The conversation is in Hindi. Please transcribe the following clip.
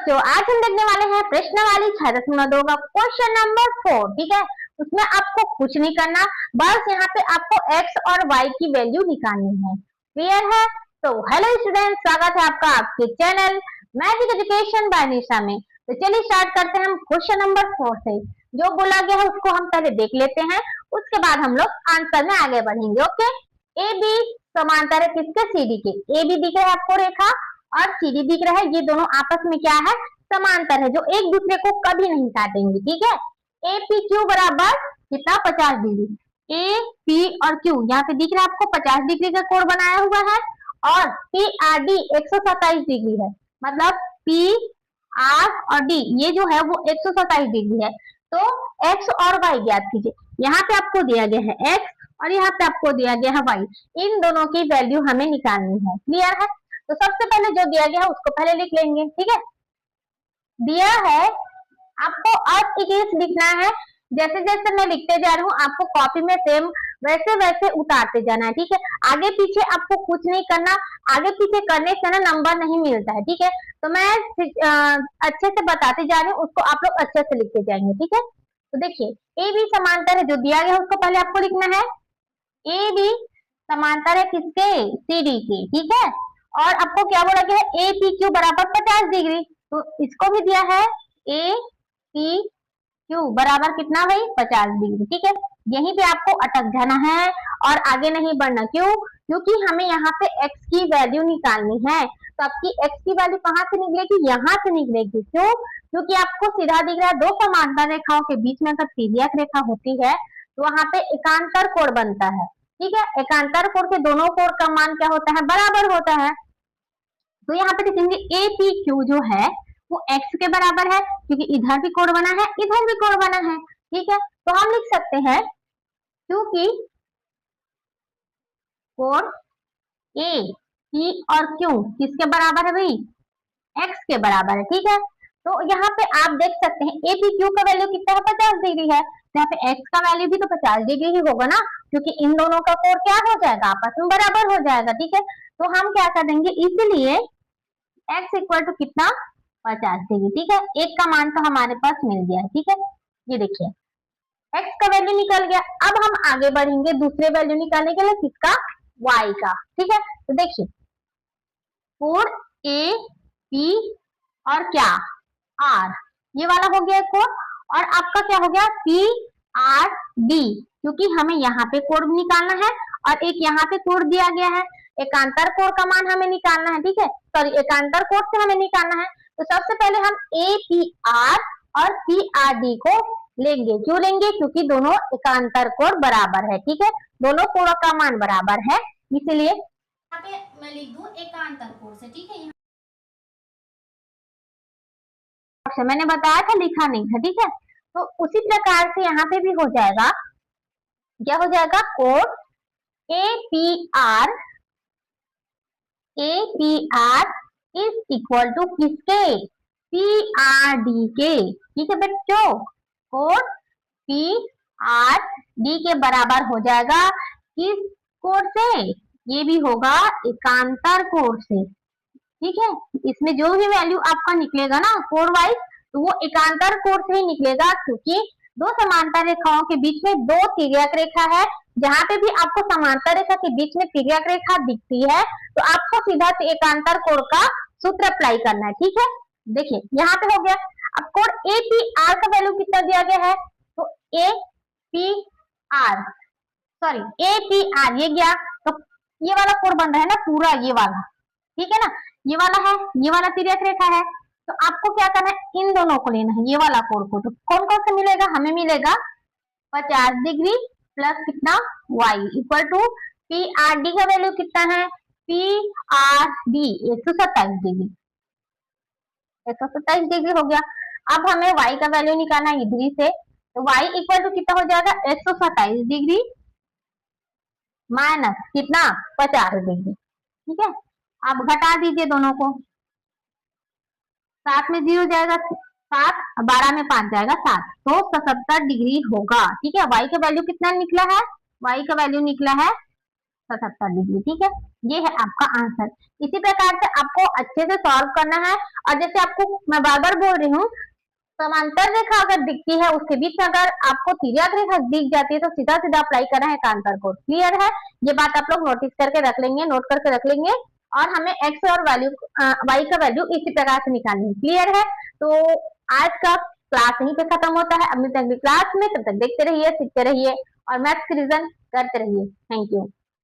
बच्चों, आज हम देखने वाले हैं प्रश्नावली 6.2 का क्वेश्चन नंबर 4। ठीक है, उसमें आपको कुछ नहीं करना, बस यहाँ पे आपको x और y की वैल्यू निकालनी है। क्लियर है? तो हेलो स्टूडेंट, स्वागत है आपका आपके चैनल मैजिक एजुकेशन बाय निशा में। तो चलिए स्टार्ट करते हैं हम क्वेश्चन नंबर 4 से। जो बोला गया है उसको हम पहले देख लेते हैं, उसके बाद हम लोग आंसर में आगे बढ़ेंगे। ओके, ए बी समांतर है किसके? सी डी के। ए बी दिख रहा है आपको रेखा और सीडी दिख रहा है, ये दोनों आपस में क्या है? समांतर है, जो एक दूसरे को कभी नहीं काटेंगे। ठीक है, ए पी क्यू बराबर कितना? 50 डिग्री। ए पी और क्यू यहाँ पे दिख रहा है आपको 50 डिग्री का कोण बनाया हुआ है, और पी आर डी 127 डिग्री है। मतलब पी आर और डी ये जो है वो 127 डिग्री है। तो एक्स और वाई ज्ञात कीजिए। यहाँ पे आपको दिया गया है एक्स और यहाँ पे आपको दिया गया है वाई, इन दोनों की वैल्यू हमें निकालनी है। क्लियर है? तो सबसे पहले जो दिया गया है उसको पहले लिख लेंगे। ठीक है, दिया है आपको अर्थ इक्वेश लिखना है। जैसे जैसे मैं लिखते जा रही हूँ आपको कॉपी में सेम वैसे वैसे उतारते जाना है। ठीक है, आगे पीछे आपको कुछ नहीं करना, आगे पीछे करने से ना नंबर नहीं मिलता है। ठीक है, तो मैं अच्छे से बताते जा रही हूँ, उसको आप लोग अच्छे से लिखते जाएंगे। ठीक है, तो देखिए ए बी समांतर है, जो दिया गया है उसको पहले आपको लिखना है। ए बी समांतर है किसके? सी डी के। ठीक है, और आपको क्या बोला गया है? ए पी क्यू बराबर 50 डिग्री। तो इसको भी दिया है ए पी क्यू बराबर कितना भाई? 50 डिग्री। ठीक है, यहीं पे आपको अटक जाना है और आगे नहीं बढ़ना। क्यों? क्योंकि हमें यहाँ पे x की वैल्यू निकालनी है। तो आपकी x की वैल्यू कहाँ से निकलेगी? यहाँ से निकलेगी। क्यों? क्योंकि आपको सीधा दिख रहा है दो समांतर रेखाओं के बीच में अगर तिर्यक रेखा होती है तो वहां पे एकांतर कोण बनता है। ठीक है, एकांतर कोण के दोनों कोण का मान क्या होता है? बराबर होता है। तो यहाँ पे देखेंगे ए पी क्यू जो है वो x के बराबर है, क्योंकि इधर भी कोण बना है इधर भी कोण बना है। ठीक है, तो हम लिख सकते हैं क्योंकि कोण ए पी और क्यू किसके बराबर है भाई? x के बराबर है। ठीक है, तो यहाँ पे आप देख सकते हैं ए पी क्यू का वैल्यू कितना है? 50 डिग्री है। तो यहाँ पे x का वैल्यू भी तो 50 डिग्री ही होगा ना, क्योंकि इन दोनों का कोण क्या हो जाएगा? आपस में बराबर हो जाएगा। ठीक है, तो हम क्या कर देंगे, इसलिए x इक्वल टू कितना? 50 डिग्री। ठीक है, एक का मान तो हमारे पास मिल गया है। ठीक है, ये देखिए x का वैल्यू निकल गया। अब हम आगे बढ़ेंगे दूसरे वैल्यू निकालने के लिए, किसका? y का। ठीक है, तो देखिए कोण ए पी और क्या? आर, ये वाला हो गया कोण, और आपका क्या हो गया? पी आर डी, क्योंकि हमें यहाँ पे कोण निकालना है और एक यहाँ पे कोण दिया गया है। एकांतर कोण का मान हमें निकालना है। ठीक है, सॉरी एकांतर कोण से हमें निकालना है। तो सबसे पहले हम ए पी आर और पी आर डी को लेंगे। क्यों लेंगे? क्योंकि दोनों एकांतर कोण बराबर है। ठीक है, दोनों कोणों का मान बराबर है, इसलिए यहाँ पे मैं लिख दूं एकांतर कोण से। ठीक है, मैंने बताया था, लिखा नहीं था। ठीक है, तो उसी प्रकार से यहाँ पे भी हो जाएगा। क्या हो जाएगा? कोण A P R is equal to किसके? पी आर डी के। ठीक है बच्चों, कोण पी आर डी के बराबर हो जाएगा किस कोण से? ये भी होगा एकांतर कोण से। ठीक है, इसमें जो भी वैल्यू आपका निकलेगा ना कोण वाइज, तो वो एकांतर कोण से ही निकलेगा, क्योंकि दो समांतर रेखाओं के बीच में दो तिर्यक रेखा है। जहां पे भी आपको समांतर रेखा के बीच में तिर्यक रेखा दिखती है तो आपको सीधा एकांतर कोण का सूत्र अप्लाई करना है। ठीक है, देखिए यहाँ पे हो गया। अब कोण ए पी आर का वैल्यू कितना दिया गया है? तो ए P are, sorry A P are ये गया, तो ये वाला कोण बन रहा है ना पूरा, ये वाला। ठीक है ना, ये वाला है, ये वाला तिर्यक रेखा है। तो आपको क्या करना है? इन दोनों को लेना है, ये वाला कोण को। तो कौन कौन से मिलेगा? हमें मिलेगा 50 डिग्री प्लस कितना? y equal to P R D का वैल्यू कितना है? P R D 127 degree. 127 degree हो गया। अब हमें y का वैल्यू निकालना है इधर से, तो y इक्वल टू कितना हो जाएगा? 127 डिग्री माइनस कितना? 50 डिग्री। ठीक है, आप घटा दीजिए दोनों को, 7 में 0 जाएगा 7, 12 में 5 जाएगा 7, तो 77 डिग्री होगा। ठीक है, y का वैल्यू कितना निकला है? y का वैल्यू निकला है 170 डिग्री। ठीक है, ये है आपका आंसर। इसी प्रकार से आपको अच्छे से सॉल्व करना है। और जैसे आपको मैं बार बार बोल रही हूँ, समांतर रेखा अगर दिखती है उसके बीच में अगर आपको तिर्यक रेखा दिख जाती है तो सीधा सीधा अप्लाई करना है एकांतर कोण। क्लियर है, ये बात आप लोग नोटिस करके रख लेंगे, नोट करके रख लेंगे। और हमें एक्स और वाई का वैल्यू इसी प्रकार से निकालनी है। क्लियर है, तो आज का क्लास यहीं पे खत्म होता है। अब मिलते हैं अगली क्लास में, तब तक देखते रहिए, सीखते रहिए और मैथ्स की रिवीजन करते रहिए। Thank you.